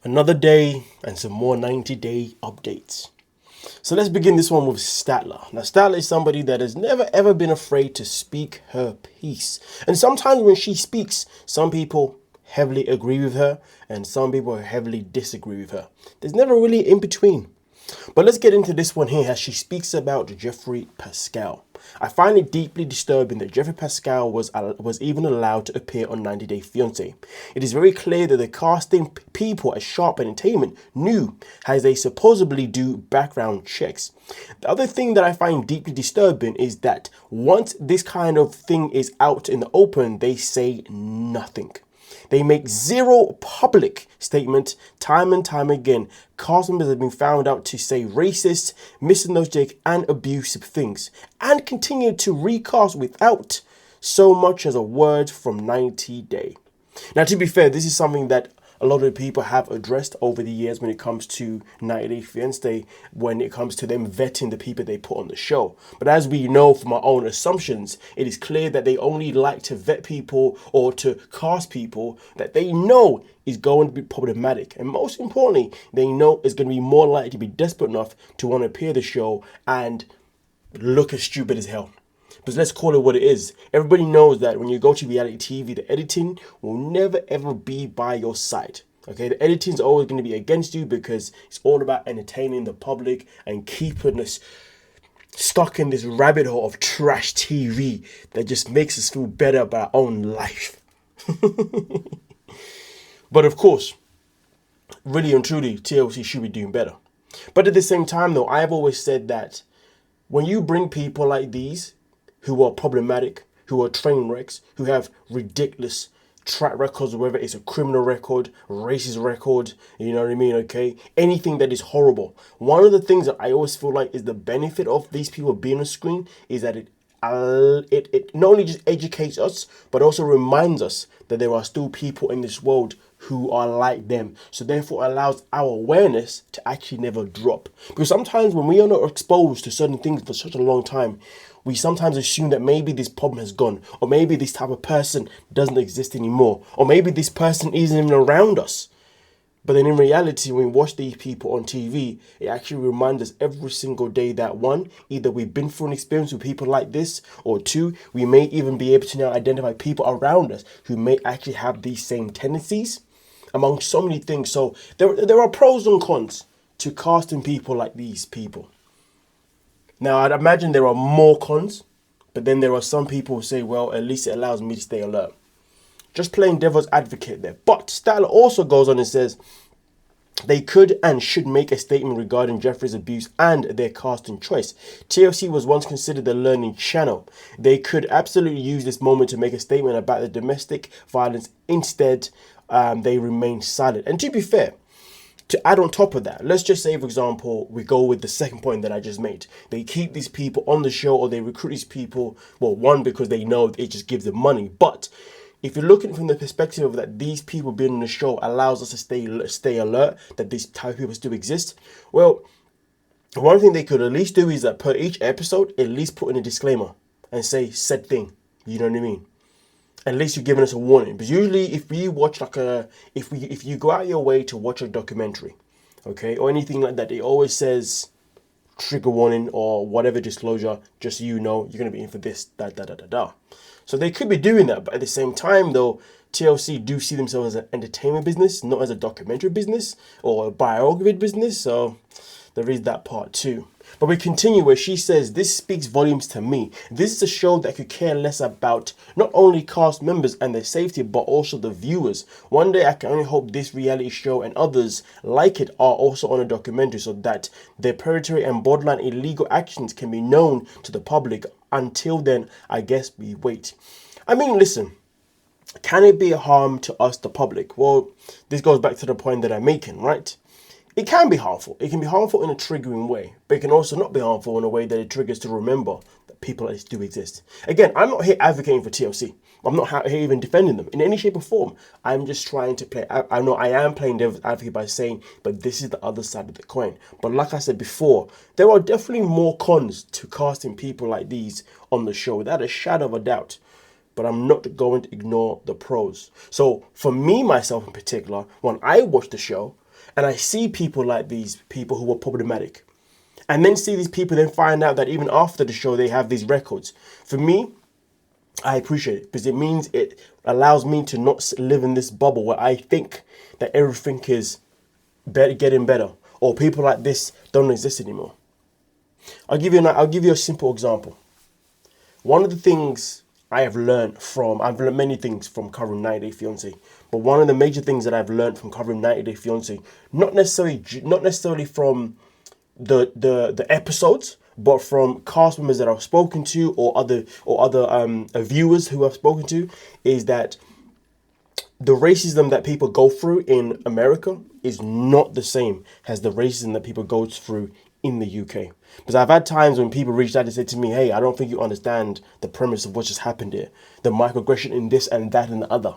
Another day and some more 90-day updates. So let's begin this one with Statler. Now, Statler is somebody that has never ever been afraid to speak her piece. And sometimes when she speaks, some people heavily agree with her and some people heavily disagree with her. There's never really in between. But let's get into this one here as she speaks about Jeffrey Pascal. I find it deeply disturbing that Jeffrey Pascal was even allowed to appear on 90 Day Fiance. It is very clear that the casting people at Sharp Entertainment knew as they supposedly do background checks. The other thing that I find deeply disturbing is that once this kind of thing is out in the open, they say nothing. They make zero public statement time and time again. Cast members have been found out to say racist, misogynistic and abusive things and continue to recast without so much as a word from 90 Day. Now, to be fair, this is something that a lot of people have addressed over the years when it comes to 90 Day Fiancé, when it comes to them vetting the people they put on the show. But as we know from our own assumptions, it is clear that they only like to vet people or to cast people that they know is going to be problematic. And most importantly, they know is going to be more likely to be desperate enough to want to appear the show and look as stupid as hell. But let's call it what it is. Everybody knows that when you go to reality TV, the editing will never ever be by your side. Okay, the editing is always going to be against you because it's all about entertaining the public and keeping us stuck in this rabbit hole of trash TV that just makes us feel better about our own life. But of course, really and truly, TLC should be doing better. But at the same time, though, I've always said that when you bring people like these who are problematic, who are train wrecks, who have ridiculous track records, whether it's a criminal record, racist record, you know what I mean, okay? Anything that is horrible. One of the things that I always feel like is the benefit of these people being on screen is that it not only just educates us, but also reminds us that there are still people in this world who are like them. So therefore allows our awareness to actually never drop. Because sometimes when we are not exposed to certain things for such a long time, we sometimes assume that maybe this problem has gone, or maybe this type of person doesn't exist anymore, or maybe this person isn't even around us. But then in reality, when we watch these people on TV, it actually reminds us every single day that one, either we've been through an experience with people like this, or two, we may even be able to now identify people around us who may actually have these same tendencies, among so many things. So there are pros and cons to casting people like these people. Now, I'd imagine there are more cons, but then there are some people who say, well, at least it allows me to stay alert. Just playing devil's advocate there. But Statler also goes on and says they could and should make a statement regarding Jeffrey's abuse and their casting choice. TLC was once considered a learning channel. They could absolutely use this moment to make a statement about the domestic violence. Instead, they remain silent. And to be fair, to add on top of that, let's just say, for example, we go with the second point that I just made. They keep these people on the show, or they recruit these people, well, one, because they know it just gives them money. But if you're looking from the perspective of that these people being on the show allows us to stay alert, that these type of people still exist, well, one thing they could at least do is that per each episode, at least put in a disclaimer and say said thing. You know what I mean? At least you're giving us a warning. Because usually if we watch if you go out your way to watch a documentary, okay, or anything like that, it always says trigger warning or whatever disclosure, just so you know you're going to be in for this, da. So they could be doing that, but at the same time though, TLC do see themselves as an entertainment business, not as a documentary business or a biography business, so there is that part too. But we continue where she says, this speaks volumes to me. This is a show that could care less about not only cast members and their safety, but also the viewers. One day I can only hope this reality show and others like it are also on a documentary so that their predatory and borderline illegal actions can be known to the public. Until then, I guess we wait. I mean, listen, can it be a harm to us, the public? Well, this goes back to the point that I'm making, right? It can be harmful. It can be harmful in a triggering way, but it can also not be harmful in a way that it triggers to remember that people like this do exist. Again, I'm not here advocating for TLC. I'm not here even defending them in any shape or form. I'm just trying to play. I know I am playing devil's advocate by saying, but this is the other side of the coin. But like I said before, there are definitely more cons to casting people like these on the show, without a shadow of a doubt. But I'm not going to ignore the pros. So for me, myself in particular, when I watch the show, and I see people like these people who are problematic, and then see these people then find out that even after the show they have these records. For me, I appreciate it because it means it allows me to not live in this bubble where I think that everything is getting better, or people like this don't exist anymore. I'll give you a simple example. One of the things I've learned many things from covering 90 Day Fiance, but one of the major things that I've learned from covering 90 Day Fiance, not necessarily from the episodes, but from cast members that I've spoken to, or other viewers who I've spoken to, is that the racism that people go through in America is not the same as the racism that people go through in the UK. Because I've had times when people reached out and said to me, hey, I don't think you understand the premise of what just happened here. The microaggression in this and that and the other.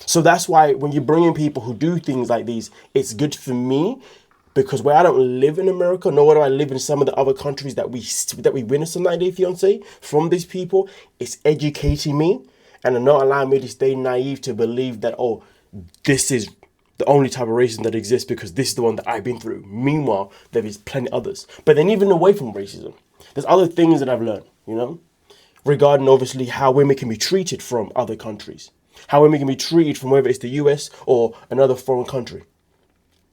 So that's why when you bring in people who do things like these, it's good for me, because where I don't live in America, nor do I live in some of the other countries that we witness on 90 Day Fiance from these people, it's educating me and not allowing me to stay naive to believe that, oh, this is the only type of racism that exists because this is the one that I've been through. Meanwhile, there is plenty others. But then even away from racism, there's other things that I've learned, regarding obviously how women can be treated from other countries, how women can be treated from whether it's the US or another foreign country.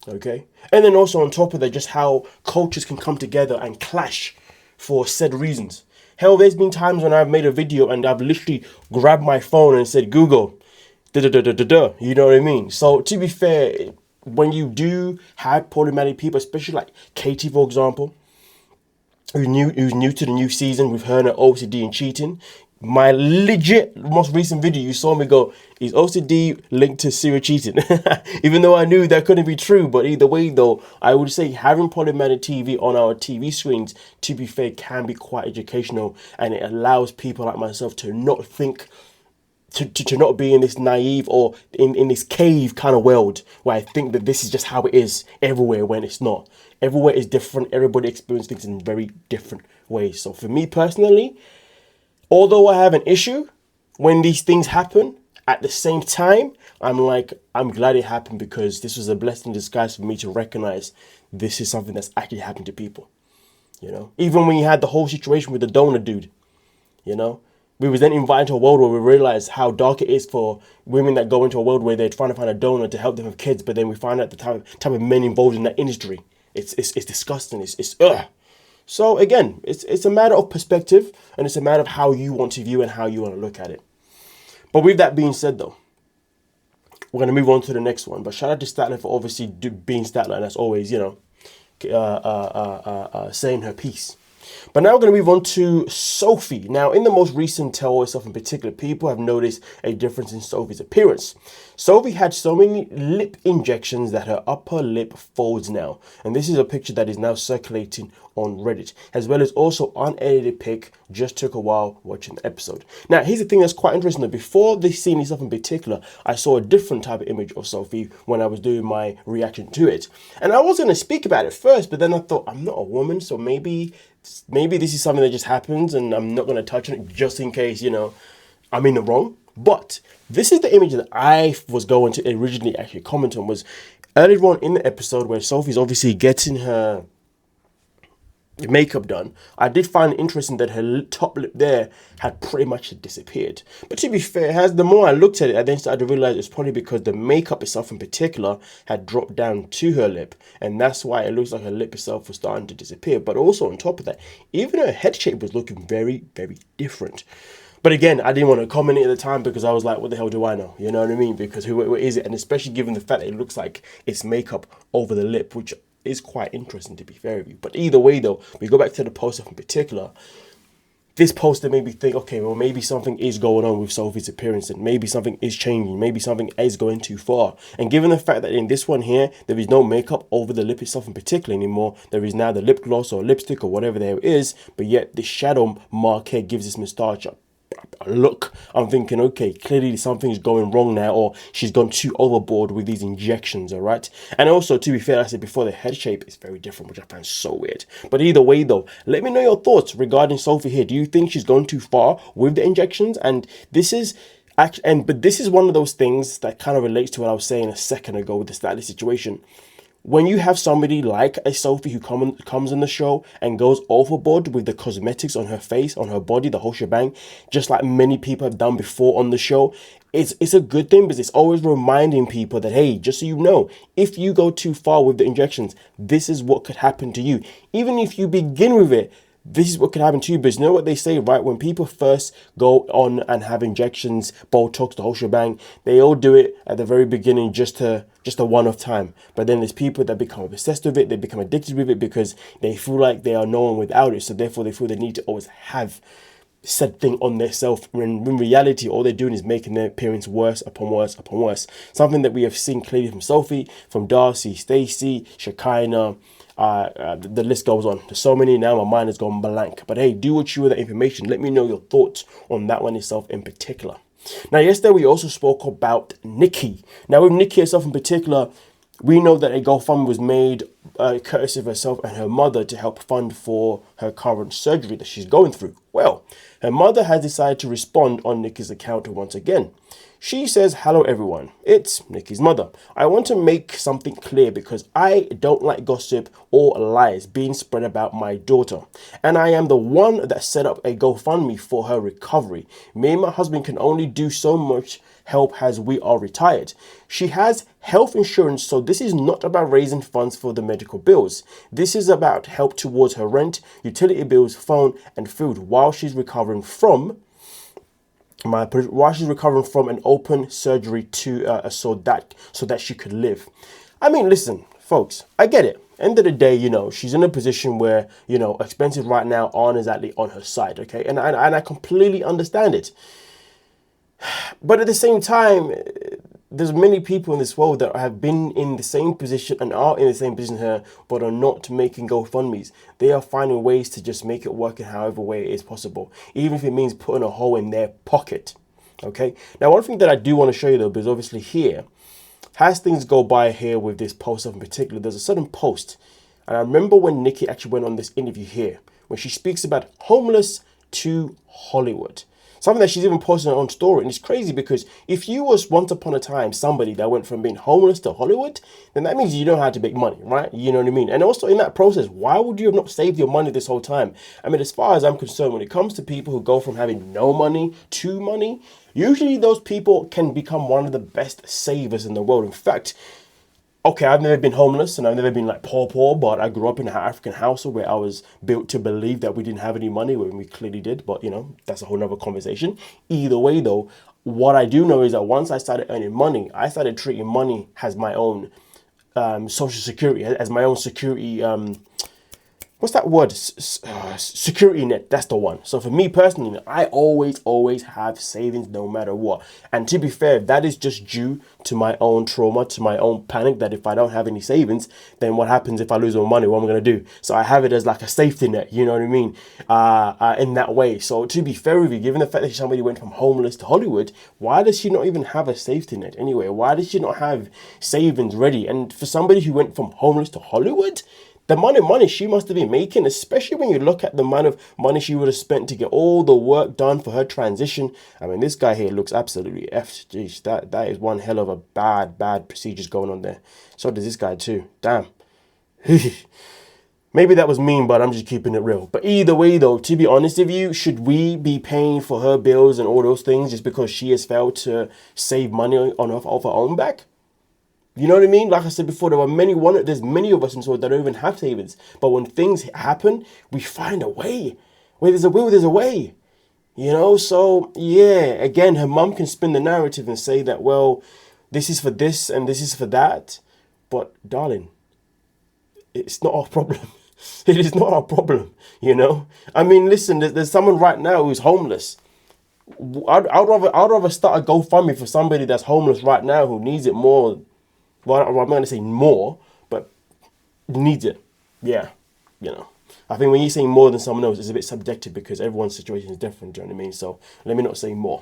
Okay. And then also on top of that, just how cultures can come together and clash for said reasons. Hell, there's been times when I've made a video and I've literally grabbed my phone and said, Google, you know what I mean? So to be fair, when you do have problematic people, especially like Katie, for example, who's new to the new season with her and her OCD and cheating, my legit most recent video, you saw me go, is OCD linked to serial cheating? Even though I knew that couldn't be true, but either way though, I would say having problematic TV on our TV screens, to be fair, can be quite educational, and it allows people like myself to not think, to not be in this naive or in this cave kind of world where I think that this is just how it is everywhere, when it's not. Everywhere is different. Everybody experiences things in very different ways. So for me personally, although I have an issue when these things happen, at the same time, I'm glad it happened, because this was a blessing in disguise for me to recognize this is something that's actually happened to people. Even when you had the whole situation with the donor dude, we was then invited to a world where we realized how dark it is for women that go into a world where they're trying to find a donor to help them have kids, but then we find out the type of men involved in that industry. It's disgusting. It's ugh. So again, it's a matter of perspective, and it's a matter of how you want to view and how you want to look at it. But with that being said, though, we're going to move on to the next one. But shout out to Statler for obviously being Statler, and as always, saying her piece. But now we're going to move on to Sophie. Now, in the most recent Tell Yourself in particular, people have noticed a difference in Sophie's appearance. Sophie had so many lip injections that her upper lip folds now. And this is a picture that is now circulating on Reddit, as well as also unedited pic. Just took a while watching the episode. Now, here's the thing that's quite interesting, though. Before this scene itself in particular, I saw a different type of image of Sophie when I was doing my reaction to it. And I was going to speak about it first, but then I thought, I'm not a woman, so maybe this is something that just happens and I'm not going to touch on it just in case, I'm in the wrong. But this is the image that I was going to originally actually comment on, was earlier on in the episode where Sophie's obviously getting her makeup done. I did find it interesting that her top lip there had pretty much disappeared. But to be fair, the more I looked at it, I then started to realize it's probably because the makeup itself in particular had dropped down to her lip, and that's why it looks like her lip itself was starting to disappear. But also on top of that, even her head shape was looking very, very different. But again, I didn't want to comment it at the time because I was like, what the hell do I know? You know what I mean? Because who is it? And especially given the fact that it looks like it's makeup over the lip, which is quite interesting, to be fair with you. But either way though, we go back to the poster in particular. This poster made me think, okay, well, maybe something is going on with Sophie's appearance, and maybe something is changing, maybe something is going too far. And given the fact that in this one here, there is no makeup over the lip itself in particular anymore, there is now the lip gloss or lipstick or whatever there is, but yet the shadow mark here gives this moustache a look. I'm thinking, okay, clearly something's going wrong now, or she's gone too overboard with these injections, all right? And also, to be fair, I said before, the head shape is very different, which I find so weird. But either way though, let me know your thoughts regarding Sophie here. Do you think she's gone too far with the injections? And this is actually, but this is one of those things that kind of relates to what I was saying a second ago with the Statler situation. when you have somebody like a Sophie who comes in the show and goes overboard with the cosmetics on her face, on her body, the whole shebang, just like many people have done before on the show, it's a good thing, because it's always reminding people that, hey, just so you know, if you go too far with the injections, this is what could happen to you. Even if you begin with it, this is what could happen to you. But you know what they say, right? When people first go on and have injections, Botox, the whole shebang, they all do it at the very beginning just a one-off time. But then there's people that become obsessed with it. They become addicted with it because they feel like they are no one without it. So therefore, they feel they need to always have said thing on their self, when in reality all they're doing is making their appearance worse upon worse upon worse. Something that we have seen clearly from Sophie, from Darcy, Stacey, Shekinah, the list goes on. There's so many now, my mind has gone blank. But hey, do what you with that information. Let me know your thoughts on that one itself in particular. Now, yesterday we also spoke about Nikki. Now, with Nikki herself in particular, we know that a GoFundMe was made courtesy of herself and her mother to help fund for her current surgery that she's going through. Well, her mother has decided to respond on Nikki's account once again. She says, "Hello everyone, it's Nikki's mother. I want to make something clear because I don't like gossip or lies being spread about my daughter. And I am the one that set up a GoFundMe for her recovery. Me and my husband can only do so much help as we are retired. She has health insurance, so this is not about raising funds for the medical bills. This is about help towards her rent, utility bills, phone and food while she's recovering from an open surgery to so that she could live." I mean, listen, folks, I get it. End of the day, she's in a position where, expenses right now aren't exactly on her side, okay? And I completely understand it. But at the same time, there's many people in this world that have been in the same position and are in the same position here, but are not making GoFundMes. They are finding ways to just make it work in however way it is possible, even if it means putting a hole in their pocket. Okay. Now, one thing that I do want to show you though, because obviously here, as things go by here with this post in particular, there's a certain post. And I remember when Nikki actually went on this interview here, when she speaks about homeless to Hollywood. Something that she's even posted on her own story. And it's crazy because if you was once upon a time somebody that went from being homeless to Hollywood, then that means you know how to make money, right? You know what I mean? And also in that process, why would you have not saved your money this whole time? I mean, as far as I'm concerned, when it comes to people who go from having no money to money, usually those people can become one of the best savers in the world. In fact, okay, I've never been homeless and I've never been like poor, but I grew up in an African household where I was built to believe that we didn't have any money when we clearly did. But, that's a whole nother conversation. Either way, though, what I do know is that once I started earning money, I started treating money as my own social security, as my own security. What's that word? Security net. That's the one. So for me personally, I always have savings no matter what. And to be fair, that is just due to my own trauma, to my own panic, that if I don't have any savings, then what happens if I lose my money? What am I going to do? So I have it as like a safety net, you know what I mean? In that way. So to be fair with you, given the fact that somebody went from homeless to Hollywood, why does she not even have a safety net anyway? Why does she not have savings ready? And for somebody who went from homeless to Hollywood, the amount of money she must have been making, especially when you look at the amount of money she would have spent to get all the work done for her transition. I mean, this guy here looks absolutely effed. Jeez, that is one hell of a bad procedures going on there. So does this guy too. Damn. Maybe that was mean, but I'm just keeping it real. But either way, though, to be honest with you, should we be paying for her bills and all those things just because she has failed to save money on off her own back? You know what I mean? Like I said before, there's many of us in this world that don't even have savings. But when things happen, we find a way. Where there's a will, there's a way. So yeah, again, her mum can spin the narrative and say that, well, this is for this and this is for that. But darling, it's not our problem. It is not our problem, I mean, listen, there's someone right now who's homeless. I'd rather start a GoFundMe for somebody that's homeless right now who needs it more. Well, I'm not going to say more, but needs it. Yeah, I think when you say more than someone else, it's a bit subjective because everyone's situation is different, do you know what I mean? So let me not say more.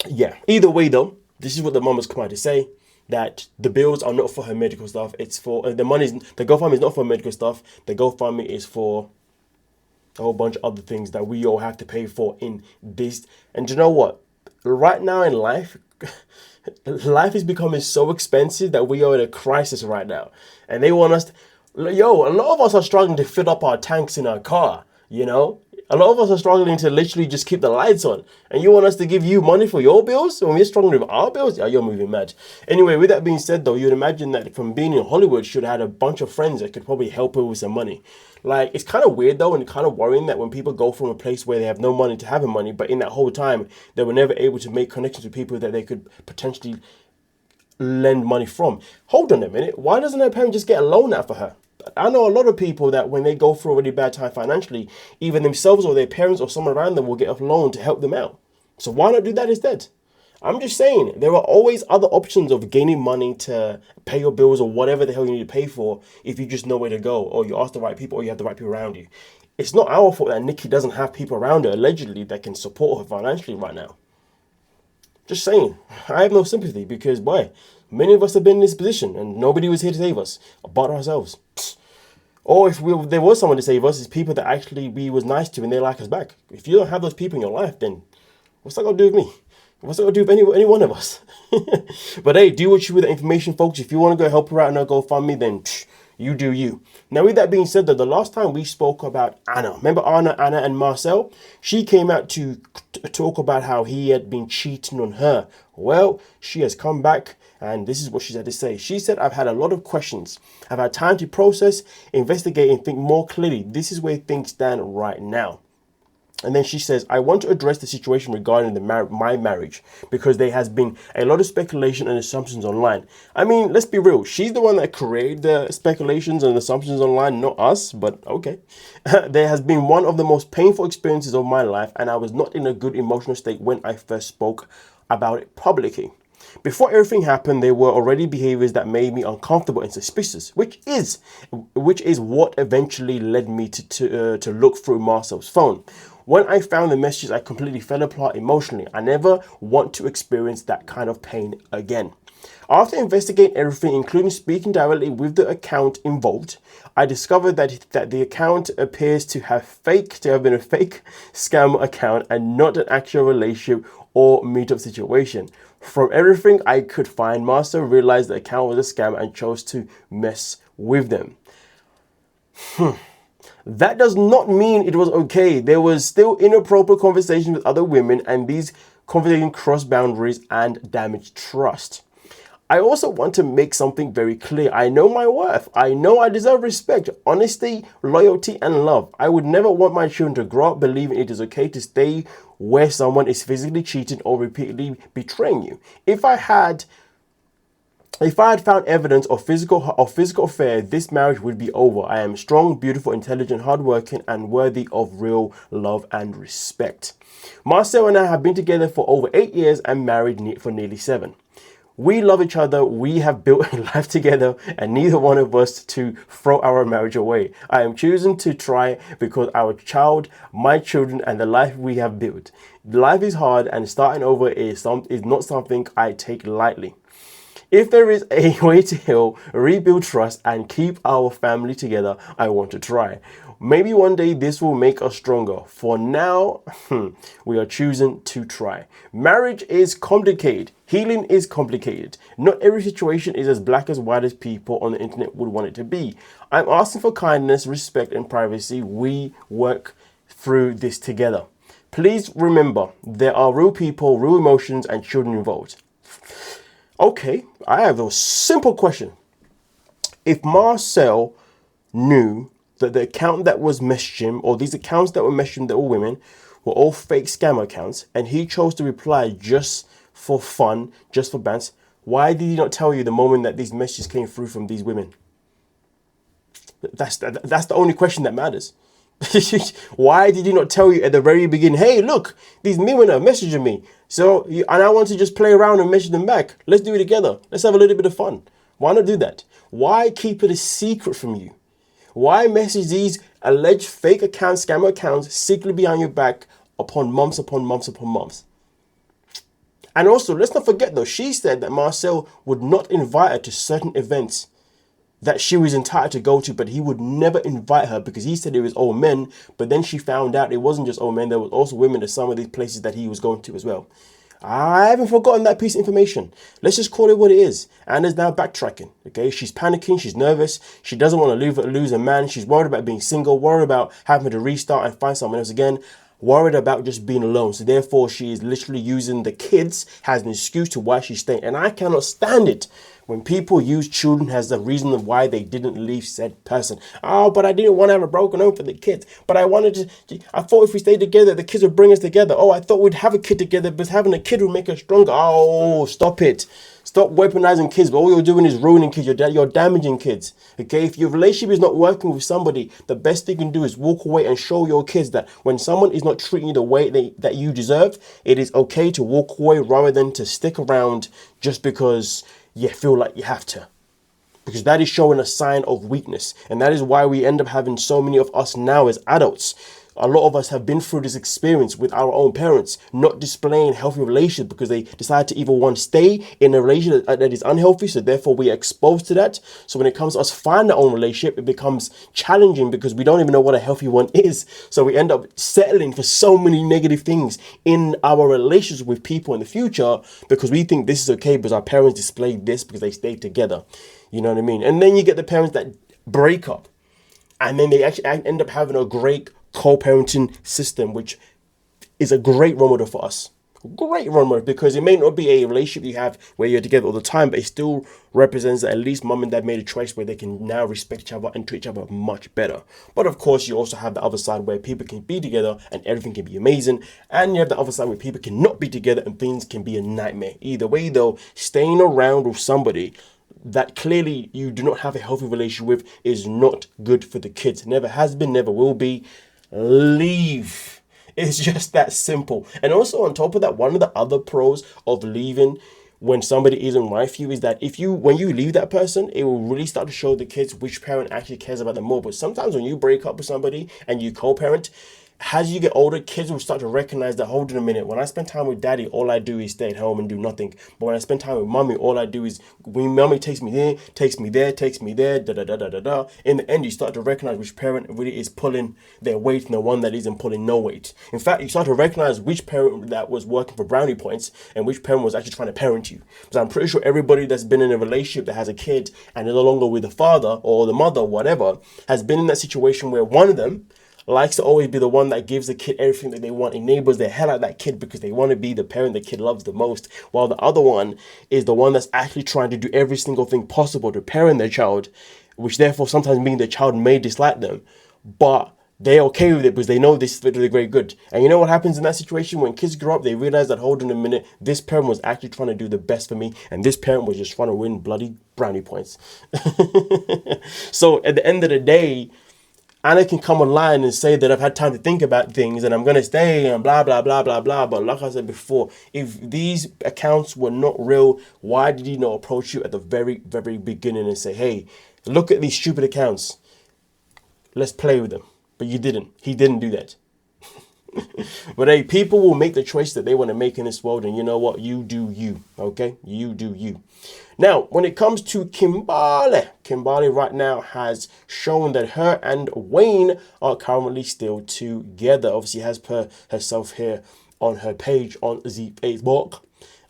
Yeah, either way though, this is what the mum has come out to say, that the bills are not for her medical stuff. It's for, the GoFundMe is not for medical stuff. The GoFundMe is for a whole bunch of other things that we all have to pay for in this. And do you know what? Right now in life, Life is becoming so expensive that we are in a crisis right now. And they want us to, yo, a lot of us are struggling to fill up our tanks in our car, you know? A lot of us are struggling to literally just keep the lights on. And you want us to give you money for your bills when we're struggling with our bills? Yeah, you're moving mad. Anyway, with that being said though, you'd imagine that from being in Hollywood, she'd have had a bunch of friends that could probably help her with some money. Like, it's kind of weird though, and kind of worrying that when people go from a place where they have no money to having money, but in that whole time, they were never able to make connections with people that they could potentially lend money from. Hold on a minute. Why doesn't her parent just get a loan out for her? I know a lot of people that when they go through a really bad time financially, either themselves or their parents or someone around them will get a loan to help them out. So why not do that instead? I'm just saying, there are always other options of gaining money to pay your bills or whatever the hell you need to pay for if you just know where to go, or you ask the right people, or you have the right people around you. It's not our fault that Nikki doesn't have people around her, allegedly, that can support her financially right now. Just saying, I have no sympathy because, boy, many of us have been in this position and nobody was here to save us but ourselves. Or if there was someone to save us, it's people that actually we was nice to and they like us back. If you don't have those people in your life, then what's that got to do with me? What's that got to do with any one of us? But hey, do what you with the information, folks. If you want to go help her out and not GoFundMe, then you do you. Now, with that being said, though, the last time we spoke about Anna, remember Anna and Mursel? She came out to talk about how he had been cheating on her. Well, she has come back, and this is what she had to say. She said, I've had a lot of questions. I've had time to process, investigate, and think more clearly. This is where things stand right now. And then she says, I want to address the situation regarding my marriage because there has been a lot of speculation and assumptions online. I mean, let's be real. She's the one that created the speculations and assumptions online, not us, but okay. There has been one of the most painful experiences of my life, and I was not in a good emotional state when I first spoke about it publicly. Before everything happened, there were already behaviors that made me uncomfortable and suspicious, which is what eventually led me to look through Marcel's phone. When I found the messages, I completely fell apart emotionally. I never want to experience that kind of pain again. After investigating everything, including speaking directly with the account involved, I discovered that the account appears to have been a fake scam account and not an actual relationship or meetup situation. From everything I could find, Marcel realized the account was a scam and chose to mess with them. That does not mean it was okay. There was still inappropriate conversation with other women, and these conversations crossed boundaries and damaged trust. I also want to make something very clear. I know my worth. I know I deserve respect, honesty, loyalty, and love. I would never want my children to grow up believing it is okay to stay where someone is physically cheating or repeatedly betraying you. If I had found evidence of physical affair, this marriage would be over. I am strong, beautiful, intelligent, hardworking, and worthy of real love and respect. Marcel and I have been together for over 8 years and married for nearly 7. We love each other. We have built a life together, and neither one of us to throw our marriage away. I am choosing to try because our child, my children, and the life we have built. Life is hard, and starting over is not something I take lightly. If there is a way to heal, rebuild trust, and keep our family together, I want to try. Maybe one day this will make us stronger. For now, we are choosing to try. Marriage is complicated. Healing is complicated. Not every situation is as black as white as people on the internet would want it to be. I'm asking for kindness, respect, and privacy. We work through this together. Please remember, there are real people, real emotions, and children involved. Okay, I have a simple question. If Marcel knew that the account that was messaging him, or these accounts that were messaging that were women, were all fake scam accounts, and he chose to reply just for fun, just for bants, why did he not tell you the moment that these messages came through from these women? That's the only question that matters. Why did you not tell you at the very beginning, hey, look, these women are messaging me. And I want to just play around and message them back. Let's do it together. Let's have a little bit of fun. Why not do that? Why keep it a secret from you? Why message these alleged fake accounts, scammer accounts, secretly behind your back upon months upon months upon months? And also, let's not forget though, she said that Marcel would not invite her to certain events that she was entitled to go to, but he would never invite her because he said it was all men. But then she found out it wasn't just all men. There was also women to some of these places that he was going to as well. I haven't forgotten that piece of information. Let's just call it what it is. Anna's now backtracking. Okay, she's panicking. She's nervous. She doesn't want to lose a man. She's worried about being single. Worried about having to restart and find someone else again. Worried about just being alone. So therefore, she is literally using the kids as an excuse to why she's staying. And I cannot stand it when people use children as the reason of why they didn't leave said person. Oh, but I didn't want to have a broken home for the kids. But I thought if we stayed together, the kids would bring us together. Oh, I thought we'd have a kid together, but having a kid would make us stronger. Oh, stop it. Stop weaponizing kids, but all you're doing is ruining kids. You're damaging kids. Okay, if your relationship is not working with somebody, the best thing you can do is walk away and show your kids that when someone is not treating you the way that you deserve, it is okay to walk away rather than to stick around just because you feel like you have to. Because that is showing a sign of weakness. And that is why we end up having so many of us now as adults. A lot of us have been through this experience with our own parents, not displaying healthy relationships because they decide to either one stay in a relationship that is unhealthy, so therefore we are exposed to that. So when it comes to us finding our own relationship, it becomes challenging because we don't even know what a healthy one is. So we end up settling for so many negative things in our relations with people in the future because we think this is okay because our parents displayed this because they stayed together. You know what I mean? And then you get the parents that break up and then they actually end up having a great co-parenting system, which is a great role model for us. Great role model because it may not be a relationship you have where you're together all the time, but it still represents that at least mom and dad made a choice where they can now respect each other and treat each other much better. But of course, you also have the other side where people can be together and everything can be amazing. And you have the other side where people cannot be together and things can be a nightmare. Either way though, staying around with somebody that clearly you do not have a healthy relationship with is not good for the kids. Never has been, never will be. Leave. It's just that simple. And also on top of that, one of the other pros of leaving when somebody isn't right for you is that when you leave that person, it will really start to show the kids which parent actually cares about them more. But sometimes when you break up with somebody and you co-parent, as you get older, kids will start to recognize that, hold on a minute, when I spend time with daddy, all I do is stay at home and do nothing. But when I spend time with mommy, all I do is, when mommy takes me there, da da da da da da. In the end, you start to recognize which parent really is pulling their weight and the one that isn't pulling no weight. In fact, you start to recognize which parent that was working for brownie points and which parent was actually trying to parent you. Because I'm pretty sure everybody that's been in a relationship that has a kid and is no longer with the father or the mother, whatever, has been in that situation where one of them likes to always be the one that gives the kid everything that they want, enables the hell out of that kid because they want to be the parent the kid loves the most, while the other one is the one that's actually trying to do every single thing possible to parent their child, which therefore sometimes means the child may dislike them, but they're okay with it because they know this is for the great good. And you know what happens in that situation? When kids grow up, they realize that, hold on a minute, this parent was actually trying to do the best for me, and this parent was just trying to win bloody brownie points. So at the end of the day, Anna can come online and say that I've had time to think about things and I'm going to stay and blah, blah, blah, blah, blah. But like I said before, if these accounts were not real, why did he not approach you at the very, very beginning and say, hey, look at these stupid accounts. Let's play with them. But you didn't. He didn't do that. But hey, people will make the choice that they want to make in this world. And you know what? You do you. Okay? You do you. Now, when it comes to Kimberly right now has shown that her and Wayne are currently still together. Obviously, as per herself here on her page on the Facebook.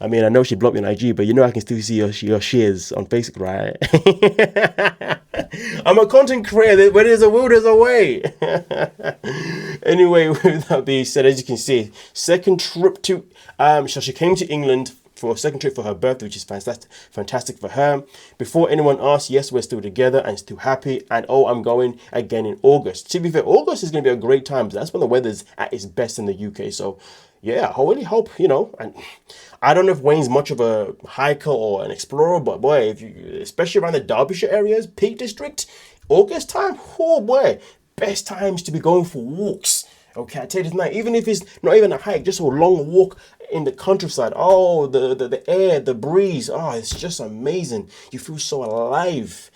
I mean, I know she blocked me on IG, but you know I can still see your shares on Facebook, right? I'm a content creator. Where there's a will, there's a way. Anyway, with that being said, as you can see, second trip to so she came to England for a second trip for her birthday, which is fantastic for her. Before anyone asks, yes, we're still together and still happy. And oh, I'm going again in August. To be fair, August is going to be a great time. That's when the weather's at its best in the UK. So yeah, I really hope, and I don't know if Wayne's much of a hiker or an explorer, but boy, especially around the Derbyshire areas, Peak District, August time, oh boy, best times to be going for walks. Okay, I tell you tonight, even if it's not even a hike, just a long walk in the countryside. Oh, the air, the breeze. Oh, it's just amazing. You feel so alive.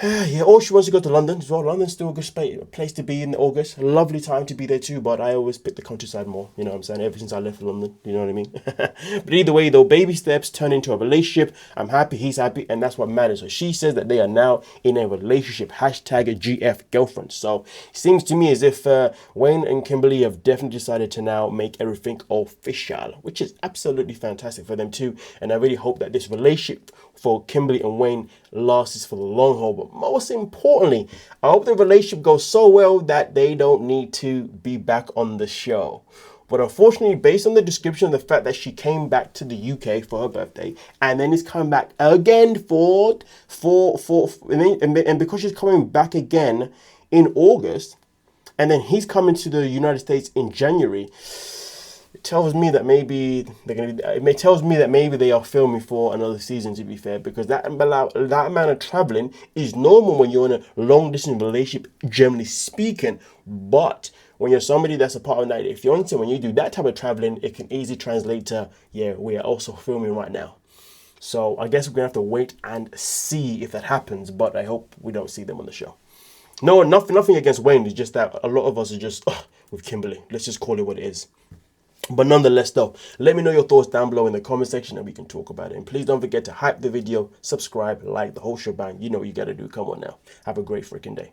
Yeah, or she wants to go to London as well. London's still a good place to be in August. A lovely time to be there too, but I always pick the countryside more. You know what I'm saying? Ever since I left London, you know what I mean? But either way, though, baby steps turn into a relationship. I'm happy, he's happy, and that's what matters. So she says that they are now in a relationship. Hashtag GF girlfriend. So it seems to me as if Wayne and Kimberly have definitely decided to now make everything official, which is absolutely fantastic for them too. And I really hope that this relationship for Kimberly and Wayne lasts for the long haul. But most importantly, I hope the relationship goes so well that they don't need to be back on the show. But unfortunately, based on the description of the fact that she came back to the UK for her birthday and then is coming back again and because she's coming back again in August and then he's coming to the United States in January, it tells me that maybe they are filming for another season, to be fair, because that amount of traveling is normal when you're in a long distance relationship, generally speaking. But when you're somebody that's a part of 90 Day Fiance, when you do that type of traveling, it can easily translate to, yeah, we are also filming right now. So I guess we're gonna have to wait and see if that happens, but I hope we don't see them on the show. No, nothing against Wayne. It's just that a lot of us are just with Kimberly. Let's just call it what it is. But nonetheless, though, let me know your thoughts down below in the comment section and we can talk about it. And please don't forget to hype the video, subscribe, like the whole shebang. You know what you got to do. Come on now. Have a great freaking day.